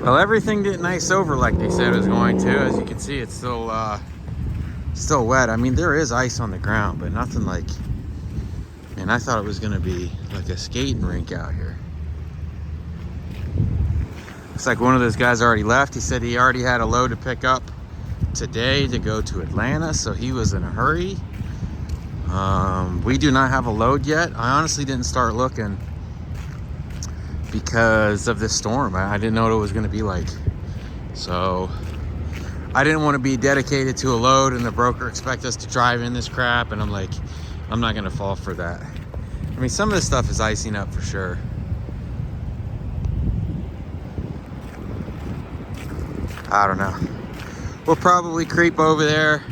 Well, everything didn't ice over like they said it was going to. As you can see, it's still wet. I mean, there is ice on the ground, but nothing like, and I thought it was gonna be like a skating rink out here. Looks like one of those guys already left. He said he already had a load to pick up today to go to Atlanta, so he was in a hurry. We do not have a load yet. I honestly didn't start looking because of this storm. I didn't know what it was going to be like. So I didn't want to be dedicated to a load and the broker expect us to drive in this crap, and I'm like, I'm not going to fall for that. I mean, some of this stuff is icing up for sure. I don't know. We'll probably creep over there,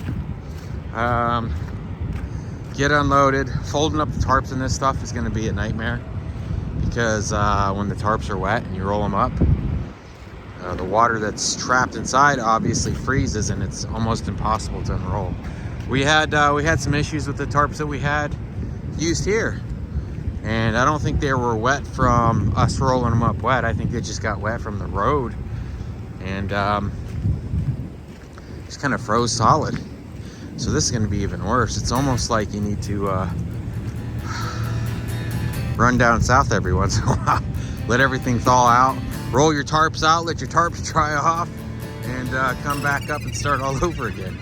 get unloaded. Folding up the tarps and this stuff is going to be a nightmare because when the tarps are wet and you roll them up, the water that's trapped inside obviously freezes and it's almost impossible to unroll. We had some issues with the tarps that we had used here, and I don't think they were wet from us rolling them up wet. I think they just got wet from the road and just kind of froze solid. So this is going to be even worse. It's almost like you need to run down south every once in a while. Let everything thaw out. Roll your tarps out. Let your tarps dry off. And come back up and start all over again.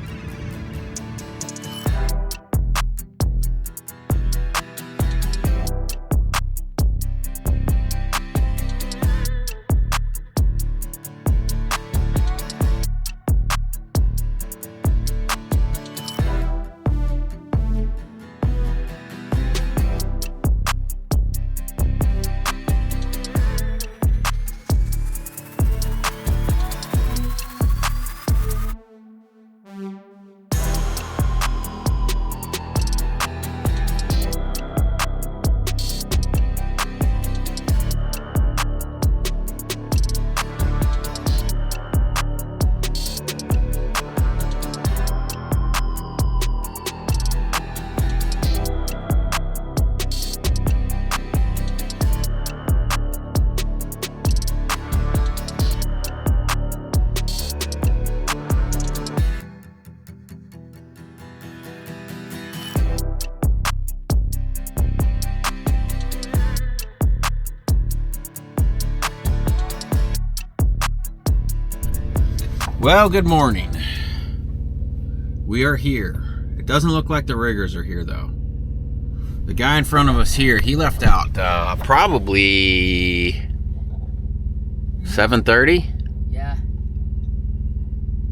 Well, good morning. We are here. It doesn't look like the riggers are here though. The guy in front of us here, he left out probably 7:30. Yeah.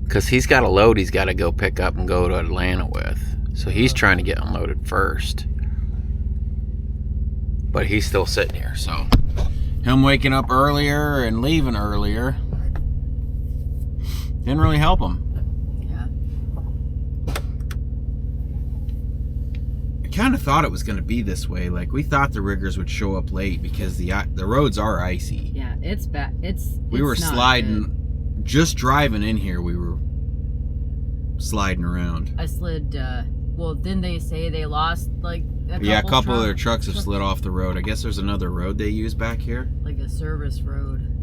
Because he's got a load he's got to go pick up and go to Atlanta with. So he's trying to get unloaded first. But he's still sitting here, so him waking up earlier and leaving earlier didn't really help him. Yeah. I kind of thought it was going to be this way. Like, we thought the riggers would show up late because the roads are icy. Yeah, it's bad. We were sliding, good. Just driving in here, we were sliding around. I slid, well, didn't they say they lost, like, a couple of their trucks have slid off the road. I guess there's another road they use back here. Like a service road.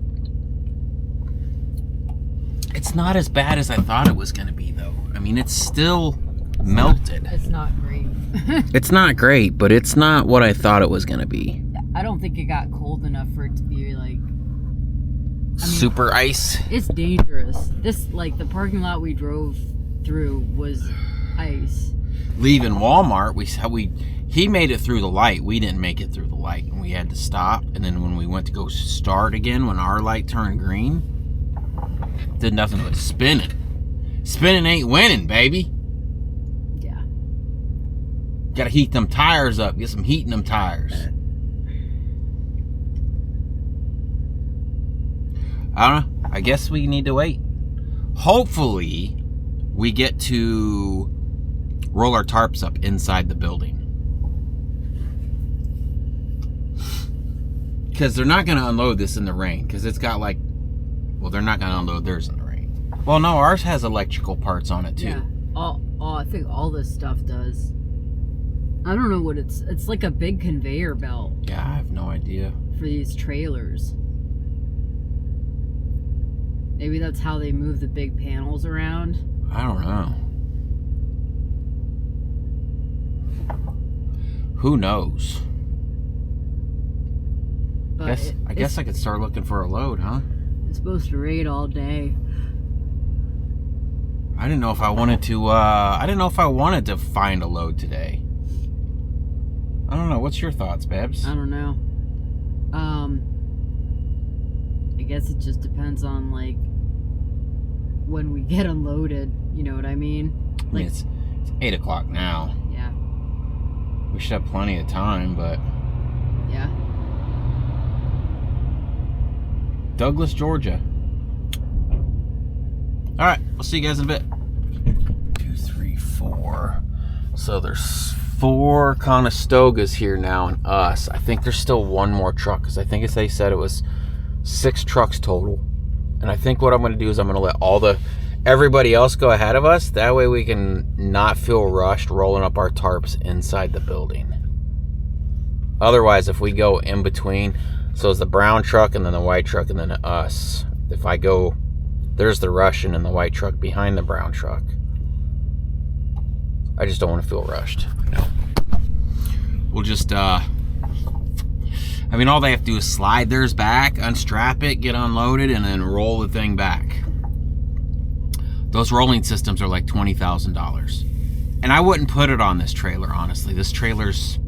It's not as bad as I thought it was going to be, though. I mean, it's still melted. It's not great. It's not great, but it's not what I thought it was going to be. I don't think it got cold enough for it to be, like... super ice. It's dangerous. This, like, the parking lot we drove through was ice. Leaving Walmart, he made it through the light. We didn't make it through the light, and we had to stop. And then when we went to go start again, when our light turned green, did nothing but spinning. Spinning ain't winning, baby. Yeah. Gotta heat them tires up. Get some heat in them tires. I don't know. I guess we need to wait. Hopefully, we get to roll our tarps up inside the building. Because they're not going to unload this in the rain. Because it's got like... Well, they're not going to unload theirs in the rain. Well, no, ours has electrical parts on it, too. Yeah. I think all this stuff does. I don't know what it's like a big conveyor belt. Yeah, I have no idea. For these trailers. Maybe that's how they move the big panels around. I don't know. Who knows? But I guess I could start looking for a load, huh? It's supposed to rain all day. I didn't know if I wanted to. I didn't know if I wanted to find a load today. I don't know. What's your thoughts, Babs? I don't know. I guess it just depends on like when we get unloaded. You know what I mean? Like, it's 8 o'clock now. Yeah. We should have plenty of time, but yeah. Douglas, Georgia. All right, we'll see you guys in a bit. 2, 3, 4. So there's 4 Conestogas here now and us. I think there's still one more truck because I think as they said it was 6 trucks total. And I think what I'm going to do is I'm going to let everybody else go ahead of us. That way we can not feel rushed rolling up our tarps inside the building. Otherwise, if we go in between, so it's the brown truck and then the white truck and then us. If I go, there's the Russian and the white truck behind the brown truck. I just don't want to feel rushed. No. We'll just, I mean, all they have to do is slide theirs back, unstrap it, get unloaded, and then roll the thing back. Those rolling systems are like $20,000. And I wouldn't put it on this trailer, honestly. This trailer's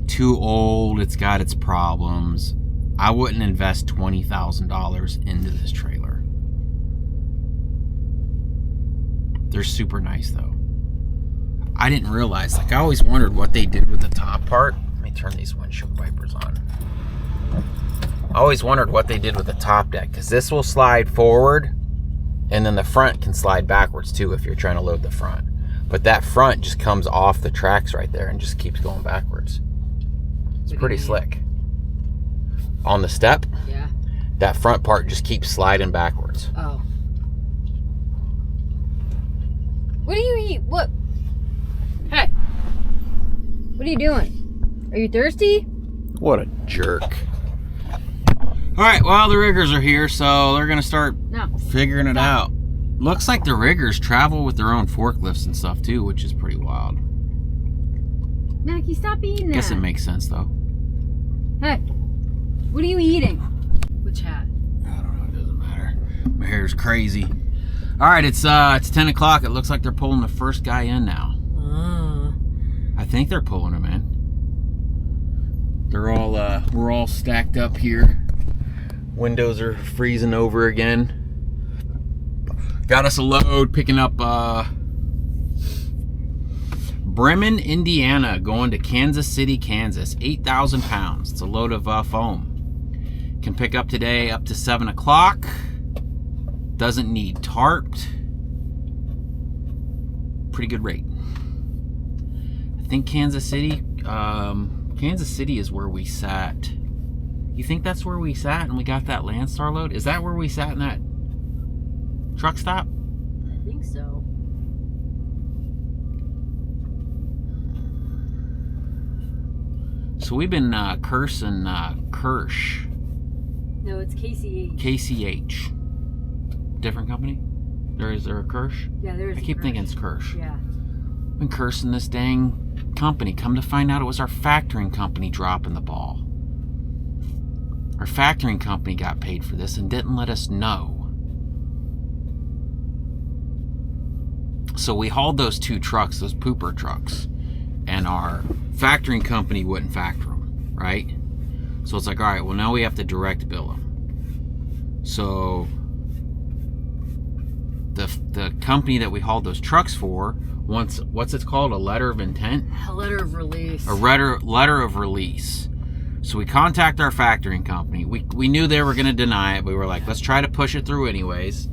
too old. It's got its problems. I wouldn't invest $20,000 into this trailer. They're super nice, though. I didn't realize, like, I always wondered what they did with the top part. Let me turn these windshield wipers on. I always wondered what they did with the top deck, because this will slide forward, and then the front can slide backwards, too, if you're trying to load the front. But that front just comes off the tracks right there and just keeps going backwards. It's pretty slick. On the step, yeah, that front part just keeps sliding backwards. Oh. What do you eat? What? Hey. What are you doing? Are you thirsty? What a jerk. Alright, well, the riggers are here, so they're going to start figuring it out. Looks like the riggers travel with their own forklifts and stuff, too, which is pretty wild. Mackie, stop eating that. Guess it makes sense, though. Hey. What are you eating? Which hat? I don't know. It doesn't matter. My hair's crazy. Alright, it's 10 o'clock. It looks like they're pulling the first guy in now. I think they're pulling him in. They're all, we're all stacked up here. Windows are freezing over again. Got us a load picking up, Bremen, Indiana, going to Kansas City, Kansas. 8,000 pounds. It's a load of foam. Can pick up today up to 7 o'clock. Doesn't need tarped. Pretty good rate. I think Kansas City is where we sat. You think that's where we sat and we got that Landstar load? Is that where we sat in that truck stop? I think so. So we've been cursing Kirsch. No, it's KCH. KCH. Different company? Is there a Kirsch? Yeah, there's I keep thinking it's Kirsch. Yeah. Been cursing this dang company. Come to find out it was our factoring company dropping the ball. Our factoring company got paid for this and didn't let us know. So we hauled those 2 trucks, those pooper trucks, and our factoring company wouldn't factor them, right? So it's like, all right, well, now we have to direct bill them. So the company that we hauled those trucks for wants, what's it called, a letter of intent? A letter of release. A letter of release. So we contact our factoring company. We knew they were going to deny it. We were like, let's try to push it through anyways.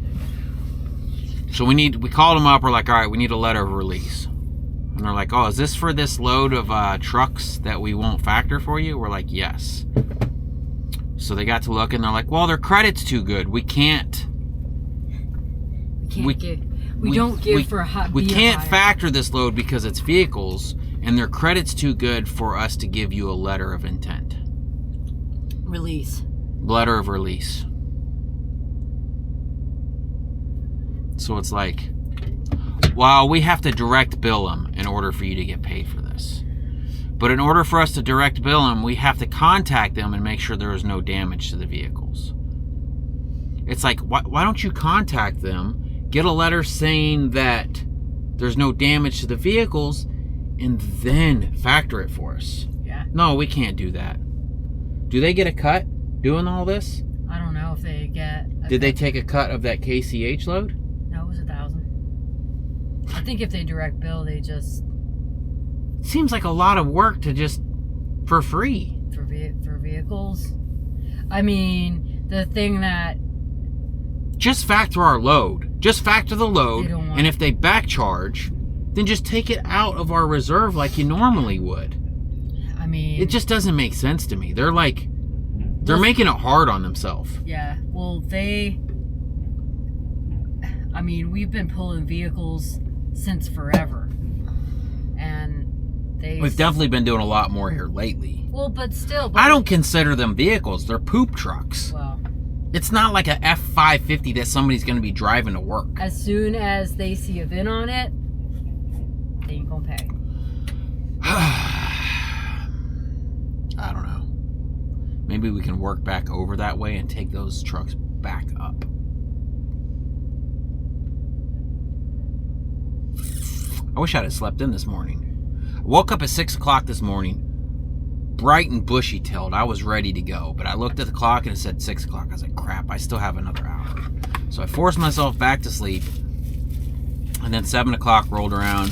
So we called them up. We're like, all right, we need a letter of release. And they're like, oh, is this for this load of trucks that we won't factor for you? We're like, yes. So they got to look and they're like, well, their credit's too good. We can't. We don't give for a hot. We can't factor this load because it's vehicles, and their credit's too good for us to give you a letter of intent. Release. Letter of release. So it's like, well, we have to direct bill them in order for you to get paid for this. But in order for us to direct bill them, we have to contact them and make sure there is no damage to the vehicles. It's like, why don't you contact them, get a letter saying that there's no damage to the vehicles, and then factor it for us? Yeah. No, we can't do that. Do they get a cut doing all this? I don't know if they get... Did they take a cut of that KCH load? No, it was 1,000. I think if they direct bill, they just... Seems like a lot of work to just... for free. For vehicles? I mean, the thing that... Just factor our load. Just factor the load, want... and if they back charge, then just take it out of our reserve like you normally would. I mean... It just doesn't make sense to me. They're like... They're making it hard on themselves. Yeah, well, they... I mean, we've been pulling vehicles since forever. And they... We've definitely been doing a lot more here lately. Well, but still... I don't consider them vehicles. They're poop trucks. Well... It's not like a F550 that somebody's going to be driving to work. As soon as they see a VIN on it, they ain't gonna pay. I don't know. Maybe we can work back over that way and take those trucks back up. I wish I'd have slept in this morning. I woke up at 6 o'clock this morning, bright and bushy-tailed. I was ready to go, but I looked at the clock and it said 6 o'clock. I was like, crap, I still have another hour. So I forced myself back to sleep, and then 7 o'clock rolled around,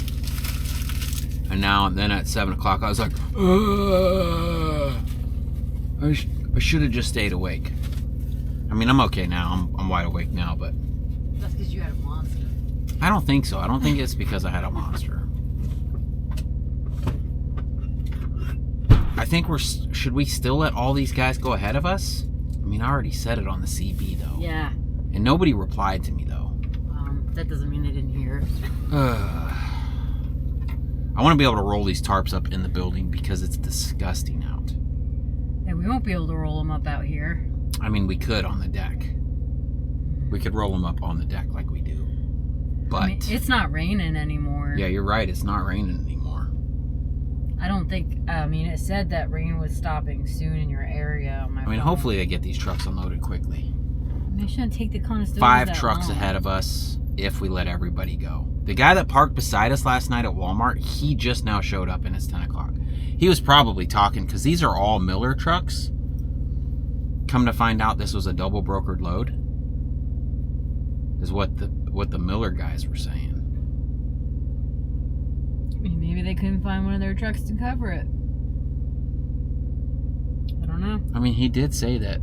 and then at 7 o'clock I was like, I should have just stayed awake. I mean, I'm okay now. I'm wide awake now, but... That's because you had a monster. I don't think so. I don't think it's because I had a monster. I think should we still let all these guys go ahead of us? I mean, I already said it on the CB, though. Yeah. And nobody replied to me, though. That doesn't mean they didn't hear it. I want to be able to roll these tarps up in the building because it's disgusting out. Yeah, we won't be able to roll them up out here. I mean, we could on the deck. We could roll them up on the deck like we do. But... I mean, it's not raining anymore. Yeah, you're right. It's not raining anymore. I don't think... I mean, it said that rain was stopping soon in your area. On my phone. Hopefully they get these trucks unloaded quickly. They shouldn't take the Conestogas 5 that trucks long. ahead of us if we let everybody go. The guy that parked beside us last night at Walmart, he just now showed up and it's 10 o'clock. He was probably talking because these are all Miller trucks. Come to find out this was a double brokered load. Is what the Miller guys were saying. Maybe they couldn't find one of their trucks to cover it. I don't know. I mean, he did say that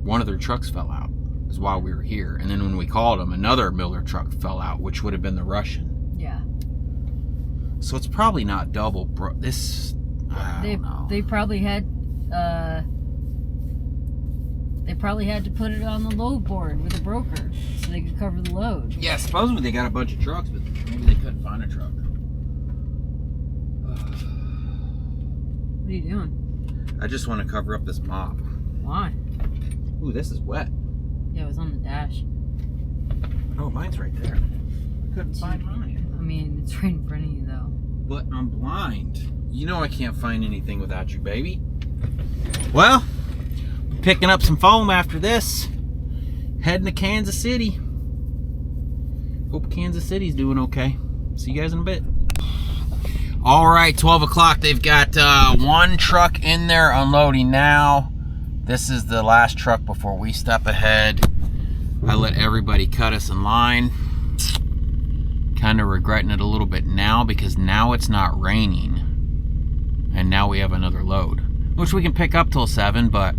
one of their trucks fell out is while we were here. And then when we called him, another Miller truck fell out, which would have been the Russian. Yeah. So it's probably not double this... I don't know. They probably had... They probably had to put it on the load board with a broker so they could cover the load. Yeah, supposedly they got a bunch of trucks, but maybe they couldn't find a truck. What are you doing? I just want to cover up this mop. Why? Ooh, this is wet. Yeah, it was on the dash. Oh, mine's right there. I couldn't find mine. I mean, it's right in front of you, though. But I'm blind. You know I can't find anything without you, baby. Well, picking up some foam after this. Heading to Kansas City. Hope Kansas City's doing okay. See you guys in a bit. All right, 12 o'clock. They've got one truck in there unloading now. This is the last truck before we step ahead. I let everybody cut us in line. Kind of regretting it a little bit now because now it's not raining. And now we have another load. Which we can pick up till 7, but...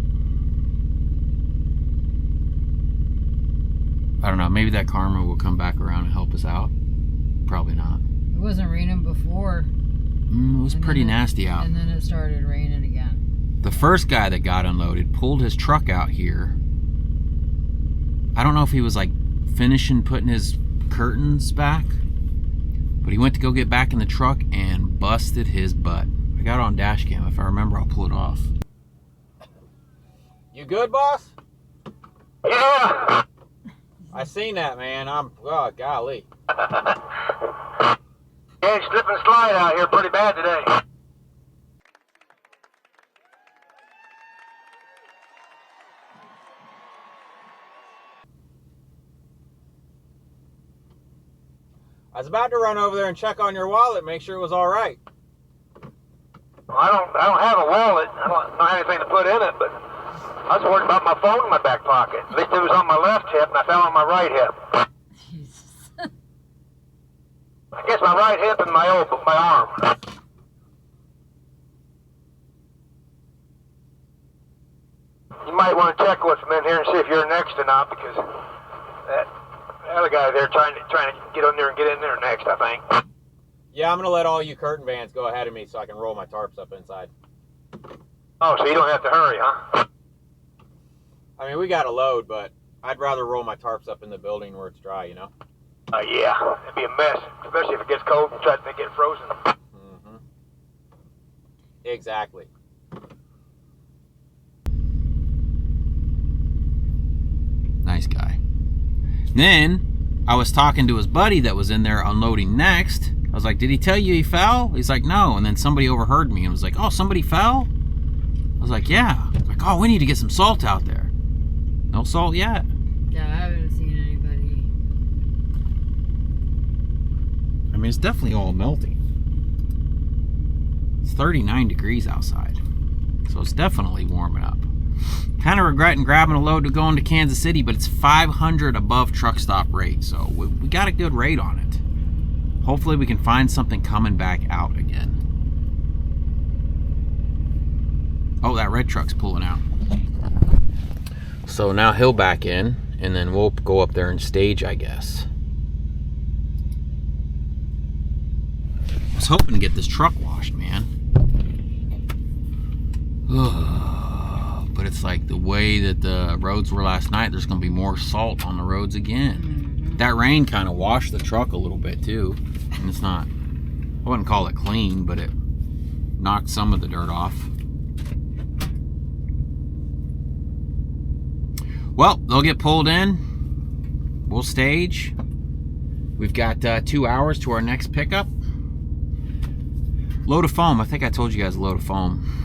I don't know, maybe that karma will come back around and help us out. Probably not. It wasn't raining before. It was pretty nasty out. And then it started raining again. The first guy that got unloaded pulled his truck out here. I don't know if he was like finishing putting his curtains back, but he went to go get back in the truck and busted his butt. I got it on dash cam. If I remember, I'll pull it off. You good, boss? Yeah. I seen that, man. Oh, golly. Yeah, it's slip and slide out here pretty bad today. I was about to run over there and check on your wallet, make sure it was all right. Well, I don't have a wallet. I don't have anything to put in it, but I was worried about my phone in my back pocket. At least it was on my left hip, and I fell on my right hip. Jesus. I guess my right hip and my arm. You might want to check what's in here and see if you're next or not, because that other guy there trying to get on there and get in there next, I think. Yeah, I'm gonna let all you curtain vans go ahead of me so I can roll my tarps up inside. Oh, so you don't have to hurry, huh? I mean, we got a load, but I'd rather roll my tarps up in the building where it's dry, you know? Yeah, it'd be a mess, especially if it gets cold and tries to get frozen. Mm-hmm. Exactly. Nice guy. Then I was talking to his buddy that was in there unloading next. I was like, did he tell you he fell? He's like, no. And then somebody overheard me and was like, oh, somebody fell? I was like, yeah. I was like, oh, we need to get some salt out there. No salt yet. Yeah, I haven't seen anybody. I mean, it's definitely all melting. It's 39 degrees outside. So it's definitely warming up. Kind of regretting grabbing a load to go into Kansas City, but it's 500 above truck stop rate. So we got a good rate on it. Hopefully we can find something coming back out again. Oh, that red truck's pulling out. So now he'll back in, and then we'll go up there and stage, I guess. I was hoping to get this truck washed, man. But it's like the way that the roads were last night, there's going to be more salt on the roads again. Mm-hmm. That rain kind of washed the truck a little bit too. And it's not, I wouldn't call it clean, but it knocked some of the dirt off. Well, they'll get pulled in. We'll stage. We've got 2 hours to our next pickup. Load of foam. I think I told you guys a load of foam.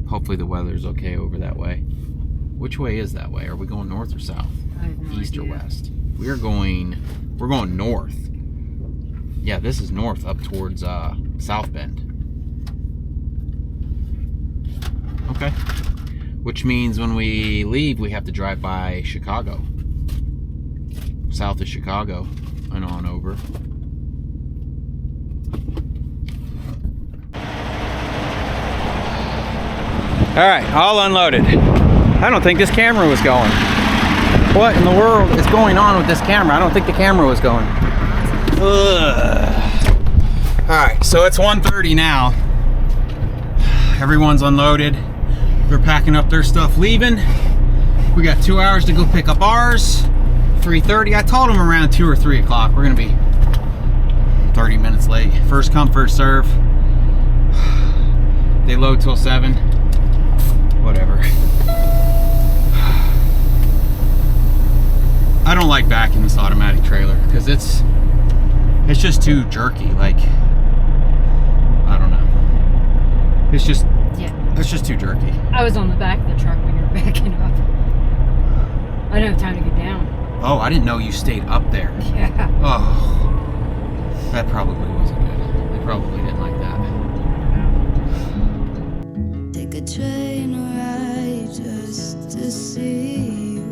Hopefully the weather's okay over that way. Which way is that way? Are we going north or south? I have no East idea. or west? We're going north. Yeah, this is north up towards South Bend. Okay. Which means when we leave, we have to drive by Chicago. South of Chicago and on over. Alright, all unloaded. I don't think this camera was going. What in the world is going on with this camera? I don't think the camera was going. Alright, so it's 1:30 now. Everyone's unloaded. They're packing up their stuff, leaving. We got 2 hours to go pick up ours. 3:30. I told them around 2 or 3 o'clock. We're gonna be 30 minutes late. First come, first serve. They load till 7. Whatever. I don't like backing this automatic trailer because it's just too jerky. Like, I don't know. It's just too jerky. I was on the back of the truck when you were backing up. I didn't have time to get down. Oh, I didn't know you stayed up there. Yeah. Oh, that probably wasn't good. They probably didn't like that. Take a train ride just to see you.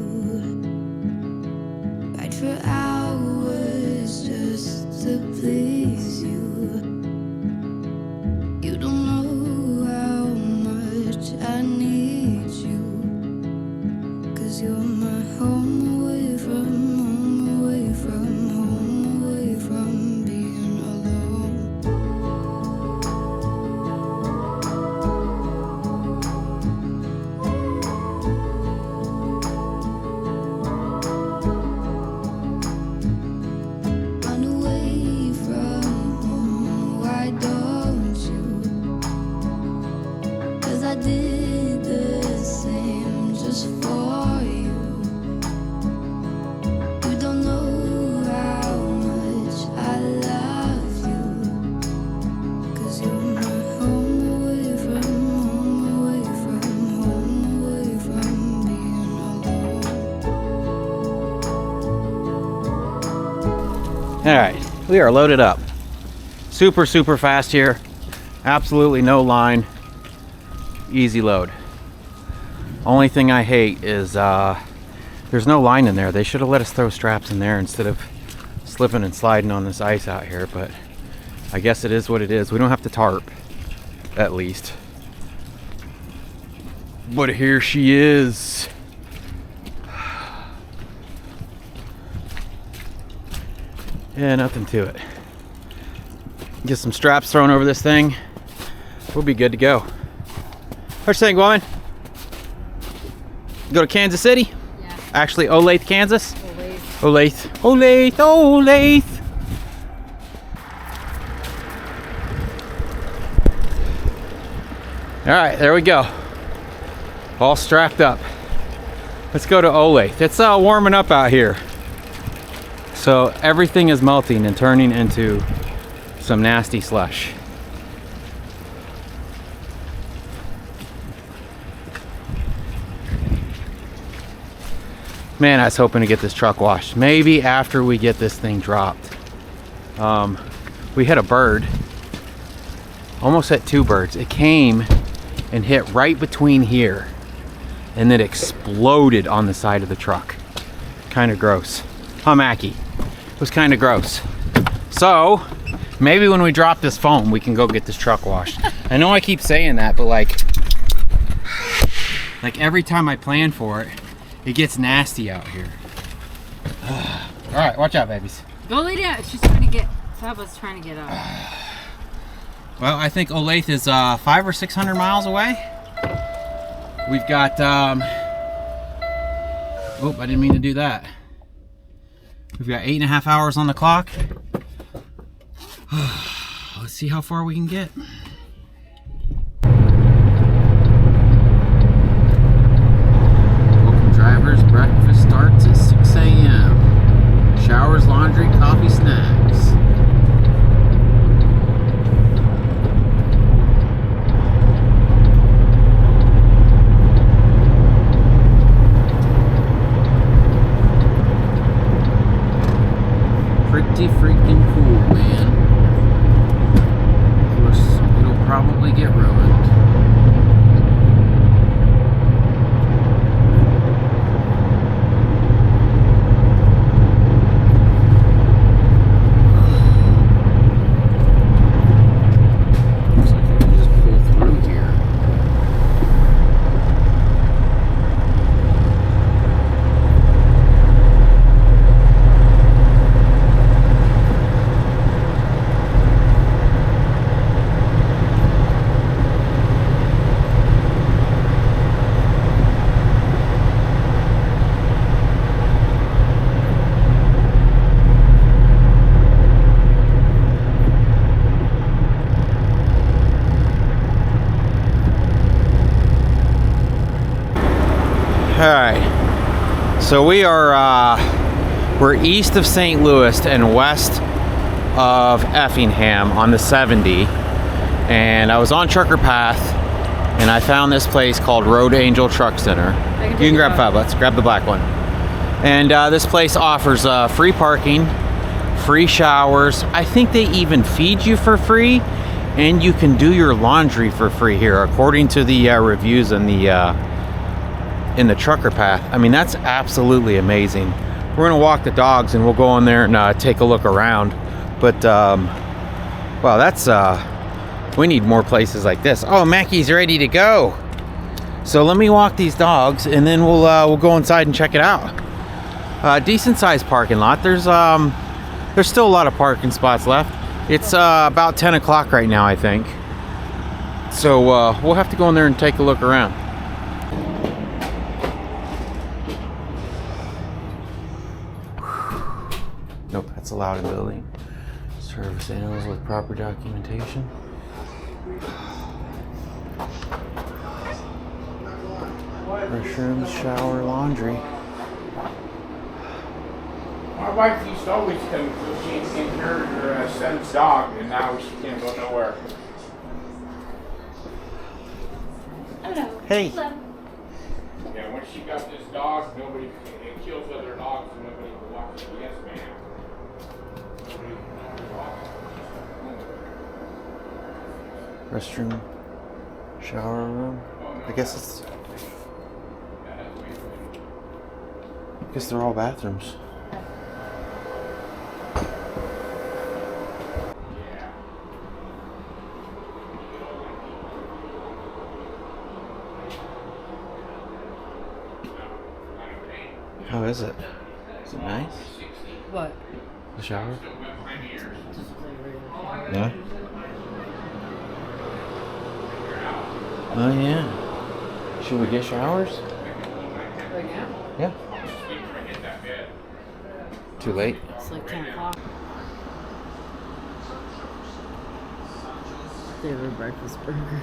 Ride for hours just to please you. You don't know how much I need you. 'Cause you're my home away from home, away from home, away from being alone. Alright, we are loaded up. Super, super fast here. Absolutely no line. Easy load. Only thing I hate is there's no line in there. They should have let us throw straps in there instead of slipping and sliding on this ice out here, but I guess it is what it is. We don't have to tarp, at least. But here she is. Yeah, nothing to it. Get some straps thrown over this thing. We'll be good to go. What you think, woman? Go to Kansas City? Yeah. Actually, Olathe, Kansas? Olathe. Olathe. Olathe. Olathe. All right, there we go. All strapped up. Let's go to Olathe. It's warming up out here. So everything is melting and turning into some nasty slush. Man, I was hoping to get this truck washed. Maybe after we get this thing dropped. We hit a bird. Almost hit two birds. It came and hit right between here. And then exploded on the side of the truck. Kind of gross. Huh, Mackie? It was kind of gross. So, maybe when we drop this foam, we can go get this truck washed. I know I keep saying that, but like every time I plan for it, it gets nasty out here. All right, watch out, babies. Go lay down. She's trying to get. Faba's trying to get up. Well, I think Olathe is 500 or 600 miles away. We've got. Oh, I didn't mean to do that. We've got 8.5 hours on the clock. Let's see how far we can get. Welcome, drivers. Breakfast starts at 6 a.m. Showers, laundry, coffee, snacks. Pretty freaking cool, man. Of course, it'll probably get ruined. Looks like I can just pull through here. Alright, so we are, we're east of St. Louis and west of Effingham on the 70, and I was on Trucker Path, and I found this place called Road Angel Truck Center. You can grab 5, let's grab the black one. And this place offers free parking, free showers. I think they even feed you for free, and you can do your laundry for free here, according to the reviews in the Trucker Path. I mean, that's absolutely amazing. We're gonna walk the dogs and we'll go in there and take a look around. But wow, that's we need more places like this. Oh, Mackie's ready to go. So let me walk these dogs and then we'll go inside and check it out. Decent sized parking lot. There's still a lot of parking spots left. It's about 10 o'clock right now, I think. So we'll have to go in there and take a look around. Nope, that's allowed in the building. Service animals with proper documentation. Restrooms, shower, laundry. My wife used to always come to she inherited her son's dog, and now she can't go nowhere. Hello. Hey. Hello. Yeah, when she got this dog, nobody, it kills other dogs and nobody will watch it. Yes, ma'am. Restroom, shower room. I guess they're all bathrooms. How is it? Is it nice? What? The shower? Just like regular. Yeah. Oh yeah. Should we get showers? Right now? Yeah. Too late? It's like 10 o'clock. They have a breakfast burger.